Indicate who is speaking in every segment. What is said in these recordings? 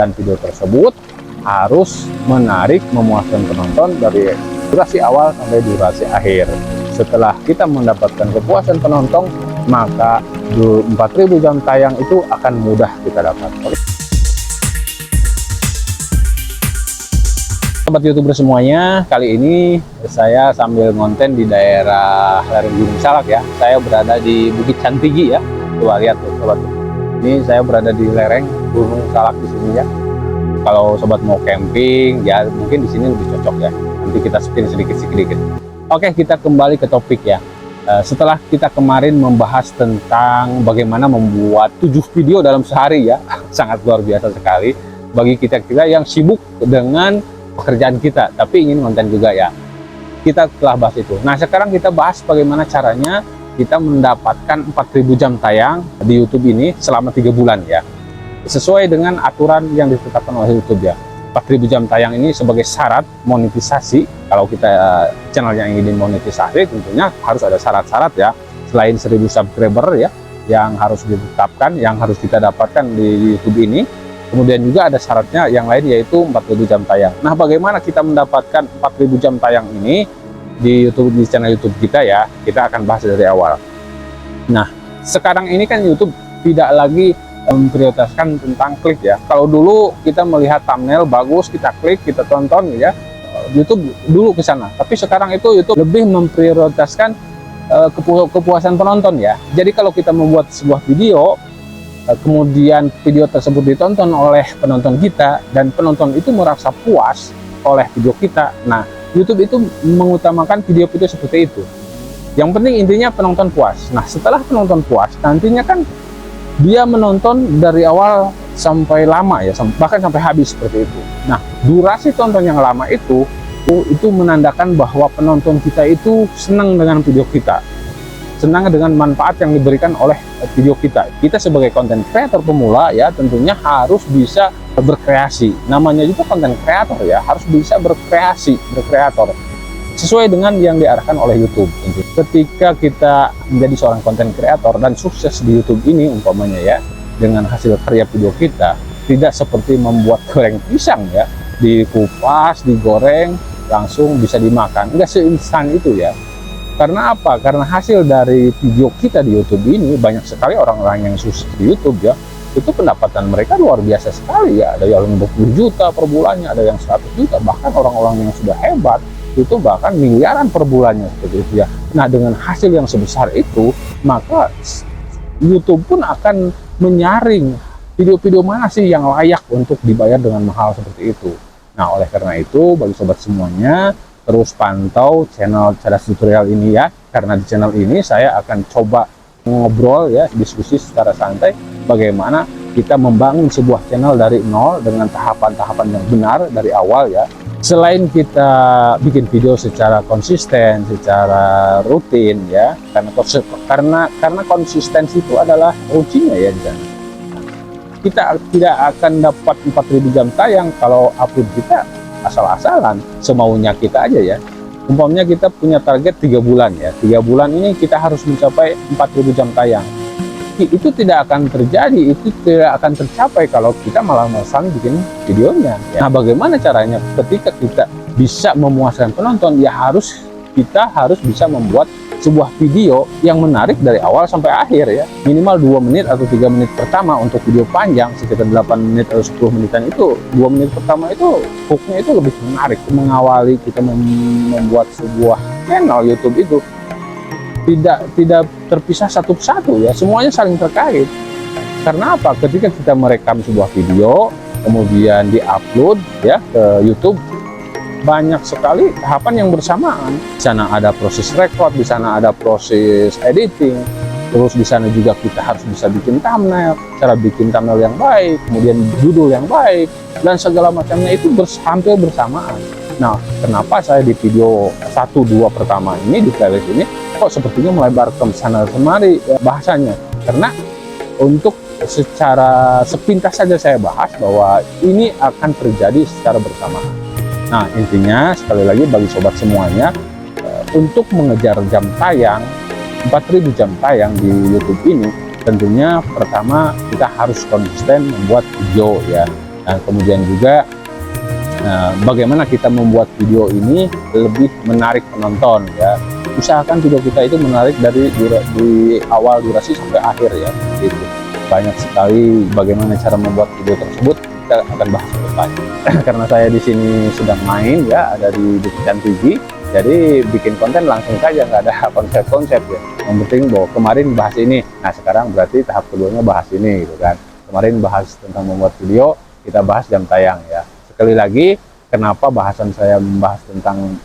Speaker 1: Dan video tersebut harus menarik, memuaskan penonton dari durasi awal sampai durasi akhir. Setelah kita mendapatkan kepuasan penonton, maka 4000 jam tayang itu akan mudah kita dapat. Sobat YouTuber semuanya, kali ini saya sambil ngonten di daerah lereng Gunung Salak ya. Saya berada di Bukit Cantigi ya. Coba lihat tuh sobat. Ini saya berada di lereng Gunung Salak di sini ya. Kalau sobat mau camping ya mungkin di sini lebih cocok ya. Nanti kita spin sedikit. Oke, kita kembali ke topik ya. Setelah kita kemarin membahas tentang bagaimana membuat 7 video dalam sehari ya, sangat luar biasa sekali bagi kita yang sibuk dengan pekerjaan kita, tapi ingin konten juga ya. Kita telah bahas itu. Nah, sekarang kita bahas bagaimana caranya kita mendapatkan 4000 jam tayang di YouTube ini selama 3 bulan ya. Sesuai dengan aturan yang ditetapkan oleh YouTube ya. 4000 jam tayang ini sebagai syarat monetisasi. Kalau kita channel yang ingin monetisasi tentunya harus ada syarat-syarat ya. Selain 1000 subscriber ya yang harus ditetapkan, yang harus kita dapatkan di YouTube ini. Kemudian juga ada syaratnya yang lain yaitu 4000 jam tayang. Nah, bagaimana kita mendapatkan 4000 jam tayang ini di YouTube, di channel YouTube kita ya? Kita akan bahas dari awal. Nah, sekarang ini kan YouTube tidak lagi memprioritaskan tentang klik ya. Kalau dulu kita melihat thumbnail bagus, kita klik, kita tonton ya. YouTube dulu ke sana. Tapi sekarang itu YouTube lebih memprioritaskan kepuasan penonton ya. Jadi kalau kita membuat sebuah video, kemudian video tersebut ditonton oleh penonton kita dan penonton itu merasa puas oleh video kita. Nah, YouTube itu mengutamakan video-video seperti itu. Yang penting intinya penonton puas. Nah, setelah penonton puas, nantinya kan dia menonton dari awal sampai lama ya, bahkan sampai habis seperti itu. Nah, durasi tonton yang lama itu menandakan bahwa penonton kita itu senang dengan video kita. Senang dengan manfaat yang diberikan oleh video kita. Kita sebagai konten kreator pemula ya tentunya harus bisa berkreasi. Namanya juga konten kreator ya, harus bisa berkreasi, berkreator. Sesuai dengan yang diarahkan oleh YouTube. Ketika kita menjadi seorang konten kreator dan sukses di YouTube ini umpamanya ya, dengan hasil karya video kita, tidak seperti membuat goreng pisang ya, dikupas, digoreng, langsung bisa dimakan. Enggak seinstan itu ya. Karena apa? Karena hasil dari video kita di YouTube ini banyak sekali orang-orang yang sukses di YouTube ya. Itu pendapatan mereka luar biasa sekali ya. Ada yang 20 juta per bulannya, ada yang 100 juta, bahkan orang-orang yang sudah hebat itu bahkan miliaran per bulannya seperti itu ya. Nah, dengan hasil yang sebesar itu, maka YouTube pun akan menyaring video-video mana sih yang layak untuk dibayar dengan mahal seperti itu. Nah, oleh karena itu bagi sobat semuanya, terus pantau channel Cadas Tutorial ini ya, karena di channel ini saya akan coba ngobrol ya, diskusi secara santai bagaimana kita membangun sebuah channel dari nol dengan tahapan-tahapan yang benar dari awal ya. Selain kita bikin video secara konsisten, secara rutin ya, karena konsistensi itu adalah kuncinya ya di sana. Kita tidak akan dapat 4000 jam tayang kalau upload kita asal-asalan, semaunya kita aja ya. Umpamanya kita punya target 3 bulan ya, 3 bulan ini kita harus mencapai 4000 jam tayang. Itu tidak akan terjadi, itu tidak akan tercapai kalau kita malas-malasan bikin videonya ya. Nah, bagaimana caranya ketika kita bisa memuaskan penonton ya, kita harus bisa membuat sebuah video yang menarik dari awal sampai akhir ya. Minimal 2 menit atau 3 menit pertama untuk video panjang sekitar 8 menit atau 10 menitan itu, 2 menit pertama itu hooknya itu lebih menarik. Mengawali kita membuat sebuah channel YouTube itu tidak terpisah satu persatu ya, semuanya saling terkait. Karena apa? Ketika kita merekam sebuah video kemudian diupload ya ke YouTube, banyak sekali tahapan yang bersamaan. Di sana ada proses record, di sana ada proses editing, terus di sana juga kita harus bisa bikin thumbnail, cara bikin thumbnail yang baik, kemudian judul yang baik, dan segala macamnya itu hampir bersamaan. Nah, kenapa saya di video 1-2 pertama ini di playlist ini kok sepertinya melebar ke sana kemari ya, bahasanya? Karena untuk secara sepintas saja saya bahas bahwa ini akan terjadi secara bersamaan. Nah, intinya sekali lagi bagi sobat semuanya, untuk mengejar jam tayang 4000 jam tayang di YouTube ini, tentunya pertama kita harus konsisten membuat video ya. Dan kemudian juga bagaimana kita membuat video ini lebih menarik penonton ya. Usahakan video kita itu menarik dari awal durasi sampai akhir ya. Gitu. Banyak sekali bagaimana cara membuat video tersebut, kita akan bahas ke depan. Karena saya di sini sedang main ya, ada di Bukit Cantigi, jadi bikin konten langsung saja, nggak ada konsep-konsep ya. Yang penting bahwa kemarin bahas ini, nah sekarang berarti tahap keduanya bahas ini gitu kan. Kemarin bahas tentang membuat video, kita bahas jam tayang ya. Sekali lagi, kenapa bahasan saya membahas tentang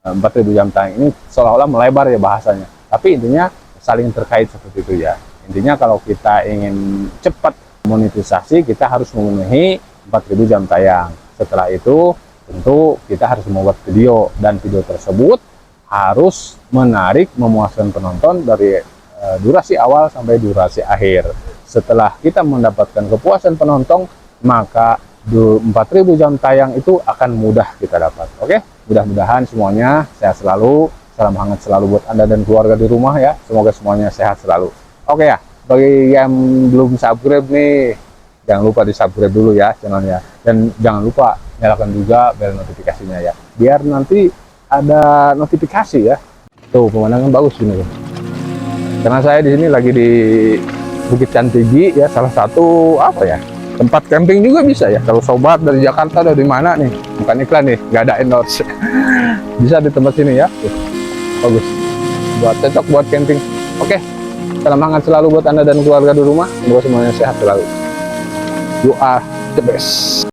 Speaker 1: 4000 jam tayang ini seolah-olah melebar ya bahasanya, tapi intinya saling terkait seperti itu ya. Intinya kalau kita ingin cepat monetisasi, kita harus memenuhi 4000 jam tayang. Setelah itu tentu kita harus membuat video, dan video tersebut harus menarik, memuaskan penonton dari durasi awal sampai durasi akhir. Setelah kita mendapatkan kepuasan penonton, maka 4000 jam tayang itu akan mudah kita dapat. Oke, mudah-mudahan semuanya sehat selalu, salam hangat selalu buat Anda dan keluarga di rumah ya. Semoga semuanya sehat selalu. Oke ya, bagi yang belum subscribe nih, jangan lupa di subscribe dulu ya channelnya, dan jangan lupa nyalakan juga bel notifikasinya ya, biar nanti ada notifikasi ya. Tuh pemandangan bagus ini tuh. Karena saya di sini lagi di Bukit Cantigi ya, salah satu apa ya, tempat camping juga bisa ya. Kalau sobat dari Jakarta, dari mana nih, bukan iklan nih, nggak ada endorse, bisa di tempat sini ya. Tuh, bagus, cocok buat camping. Oke, salam hangat selalu buat Anda dan keluarga di rumah. Semoga semuanya sehat selalu. You are the best.